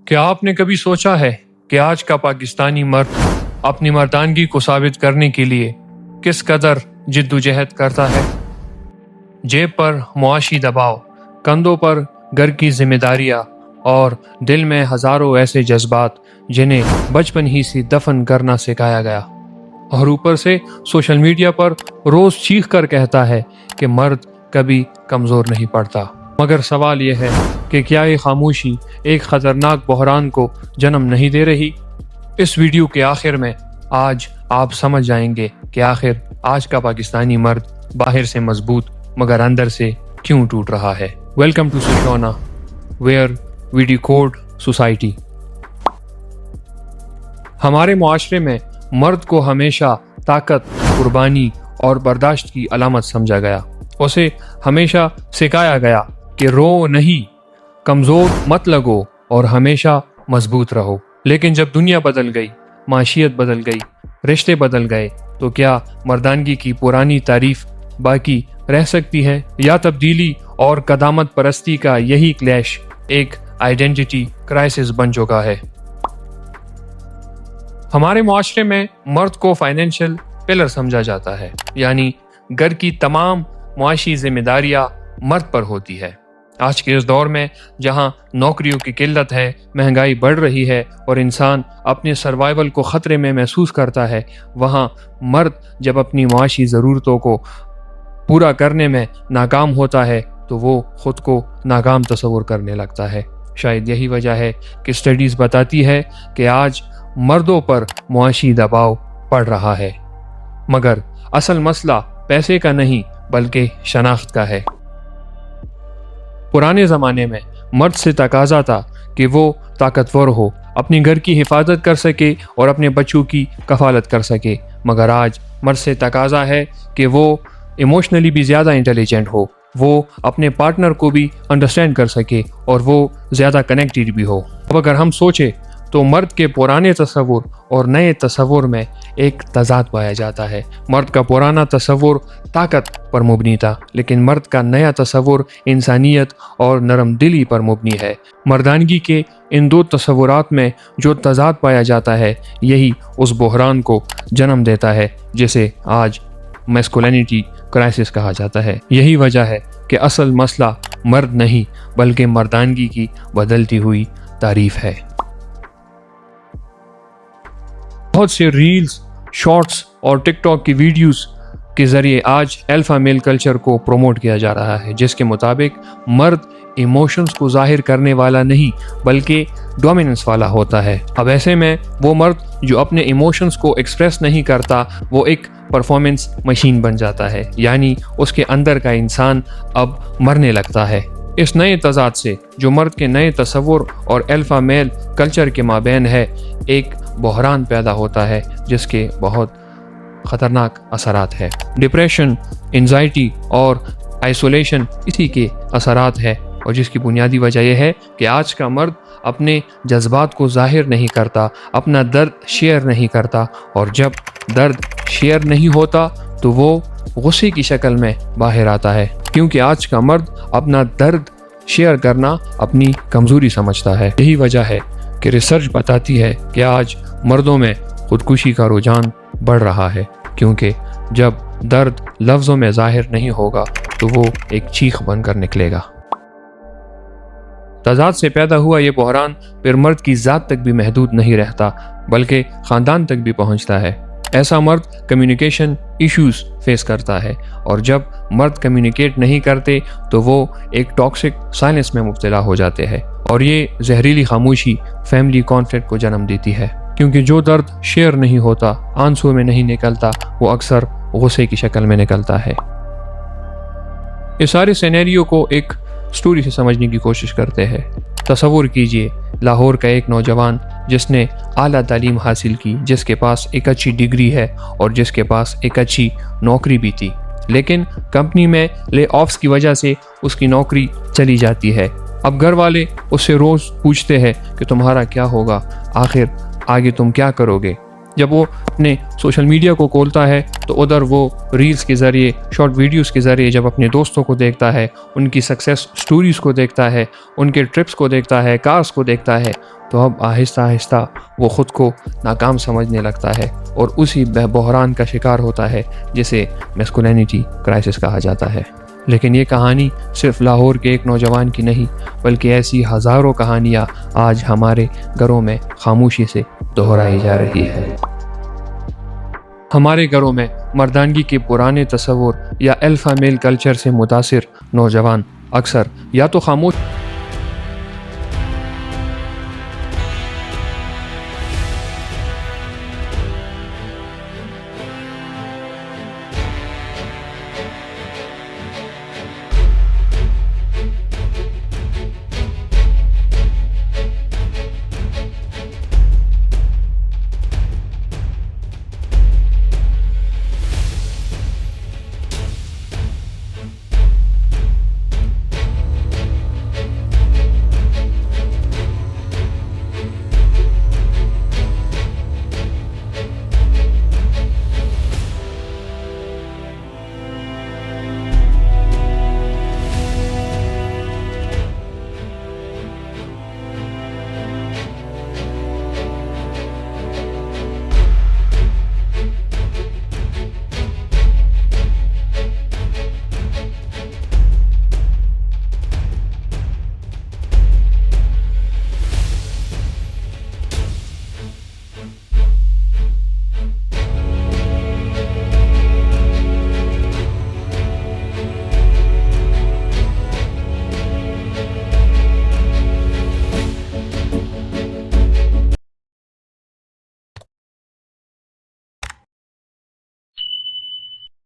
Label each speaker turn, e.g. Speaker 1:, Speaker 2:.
Speaker 1: کیا آپ نے کبھی سوچا ہے کہ آج کا پاکستانی مرد اپنی مردانگی کو ثابت کرنے کے لیے کس قدر جدوجہد کرتا ہے؟ جیب پر معاشی دباؤ، کندھوں پر گھر کی ذمہ داریاں اور دل میں ہزاروں ایسے جذبات جنہیں بچپن ہی سے دفن کرنا سکھایا گیا، اور اوپر سے سوشل میڈیا پر روز چیخ کر کہتا ہے کہ مرد کبھی کمزور نہیں پڑتا۔ مگر سوال یہ ہے کہ کیا یہ خاموشی ایک خطرناک بحران کو جنم نہیں دے رہی؟ اس ویڈیو کے آخر میں آج آپ سمجھ جائیں گے کہ آخر آج کا پاکستانی مرد باہر سے مضبوط مگر اندر سے کیوں ٹوٹ رہا ہے۔ ویلکم ٹو سوشونا ویئر وی ڈیکوڈ سوسائٹی۔ ہمارے معاشرے میں مرد کو ہمیشہ طاقت، قربانی اور برداشت کی علامت سمجھا گیا۔ اسے ہمیشہ سکھایا گیا کہ رو نہیں، کمزور مت لگو اور ہمیشہ مضبوط رہو۔ لیکن جب دنیا بدل گئی، معیشت بدل گئی، رشتے بدل گئے، تو کیا مردانگی کی پرانی تعریف باقی رہ سکتی ہے، یا تبدیلی اور قدامت پرستی کا یہی کلیش ایک آئیڈینٹی کرائسس بن چکا ہے؟ ہمارے معاشرے میں مرد کو فائنینشیل پلر سمجھا جاتا ہے، یعنی گھر کی تمام معاشی ذمہ داریاں مرد پر ہوتی ہے۔ آج کے اس دور میں جہاں نوکریوں کی قلت ہے، مہنگائی بڑھ رہی ہے اور انسان اپنے سروائیول کو خطرے میں محسوس کرتا ہے، وہاں مرد جب اپنی معاشی ضرورتوں کو پورا کرنے میں ناکام ہوتا ہے تو وہ خود کو ناکام تصور کرنے لگتا ہے۔ شاید یہی وجہ ہے کہ اسٹڈیز بتاتی ہے کہ آج مردوں پر معاشی دباؤ پڑ رہا ہے، مگر اصل مسئلہ پیسے کا نہیں بلکہ شناخت کا ہے۔ پرانے زمانے میں مرد سے تقاضا تھا کہ وہ طاقتور ہو، اپنی گھر کی حفاظت کر سکے اور اپنے بچوں کی کفالت کر سکے، مگر آج مرد سے تقاضا ہے کہ وہ ایموشنلی بھی زیادہ انٹیلیجنٹ ہو، وہ اپنے پارٹنر کو بھی انڈرسٹینڈ کر سکے اور وہ زیادہ کنیکٹڈ بھی ہو۔ اب اگر ہم سوچیں تو مرد کے پرانے تصور اور نئے تصور میں ایک تضاد پایا جاتا ہے۔ مرد کا پرانا تصور طاقت پر مبنی تھا، لیکن مرد کا نیا تصور انسانیت اور نرم دلی پر مبنی ہے۔ مردانگی کے ان دو تصورات میں جو تضاد پایا جاتا ہے، یہی اس بحران کو جنم دیتا ہے جسے آج میسکولینٹی کرائسس کہا جاتا ہے۔ یہی وجہ ہے کہ اصل مسئلہ مرد نہیں بلکہ مردانگی کی بدلتی ہوئی تعریف ہے۔ بہت سے ریلز، شارٹس اور ٹک ٹاک کی ویڈیوز کے ذریعے آج الفا میل کلچر کو پروموٹ کیا جا رہا ہے، جس کے مطابق مرد ایموشنز کو ظاہر کرنے والا نہیں بلکہ ڈومیننس والا ہوتا ہے۔ اب ایسے میں وہ مرد جو اپنے ایموشنز کو ایکسپریس نہیں کرتا، وہ ایک پرفارمنس مشین بن جاتا ہے، یعنی اس کے اندر کا انسان اب مرنے لگتا ہے۔ اس نئے تضاد سے جو مرد کے نئے تصور اور الفا میل کلچر کے مابین ہے، ایک بحران پیدا ہوتا ہے جس کے بہت خطرناک اثرات ہیں۔ ڈپریشن، انزائٹی اور آئسولیشن اسی کے اثرات ہے، اور جس کی بنیادی وجہ یہ ہے کہ آج کا مرد اپنے جذبات کو ظاہر نہیں کرتا، اپنا درد شیئر نہیں کرتا، اور جب درد شیئر نہیں ہوتا تو وہ غصے کی شکل میں باہر آتا ہے، کیونکہ آج کا مرد اپنا درد شیئر کرنا اپنی کمزوری سمجھتا ہے۔ یہی وجہ ہے کہ ریسرچ بتاتی ہے کہ آج مردوں میں خودکشی کا رجحان بڑھ رہا ہے، کیونکہ جب درد لفظوں میں ظاہر نہیں ہوگا تو وہ ایک چیخ بن کر نکلے گا۔ تضاد سے پیدا ہوا یہ بحران پھر مرد کی ذات تک بھی محدود نہیں رہتا بلکہ خاندان تک بھی پہنچتا ہے۔ ایسا مرد کمیونیکیشن ایشوز فیس کرتا ہے، اور جب مرد کمیونیکیٹ نہیں کرتے تو وہ ایک ٹاکسک سائلنس میں مبتلا ہو جاتے ہیں، اور یہ زہریلی خاموشی فیملی کانفلکٹ کو جنم دیتی ہے، کیونکہ جو درد شیئر نہیں ہوتا، آنسو میں نہیں نکلتا، وہ اکثر غصے کی شکل میں نکلتا ہے۔ اس سارے سینیریو کو ایک سٹوری سے سمجھنے کی کوشش کرتے ہیں۔ تصور کیجئے لاہور کا ایک نوجوان جس نے اعلیٰ تعلیم حاصل کی، جس کے پاس ایک اچھی ڈگری ہے اور جس کے پاس ایک اچھی نوکری بھی تھی، لیکن کمپنی میں لے آفس کی وجہ سے اس کی نوکری چلی جاتی ہے۔ اب گھر والے اس سے روز پوچھتے ہیں کہ تمہارا کیا ہوگا، آخر آگے تم کیا کرو گے؟ جب وہ اپنے سوشل میڈیا کو کھولتا ہے تو ادھر وہ ریلز کے ذریعے، شارٹ ویڈیوز کے ذریعے جب اپنے دوستوں کو دیکھتا ہے، ان کی سکسیس سٹوریز کو دیکھتا ہے، ان کے ٹرپس کو دیکھتا ہے، کارز کو دیکھتا ہے، تو اب آہستہ آہستہ وہ خود کو ناکام سمجھنے لگتا ہے اور اسی بحران کا شکار ہوتا ہے جسے میسکولینٹی کرائسس کہا جاتا ہے۔ لیکن یہ کہانی صرف لاہور کے ایک نوجوان کی نہیں، بلکہ ایسی ہزاروں کہانیاں آج ہمارے گھروں میں خاموشی سے دہرائی جا رہی ہے۔ ہمارے گھروں میں مردانگی کے پرانے تصور یا الفا میل کلچر سے متاثر نوجوان اکثر یا تو خاموش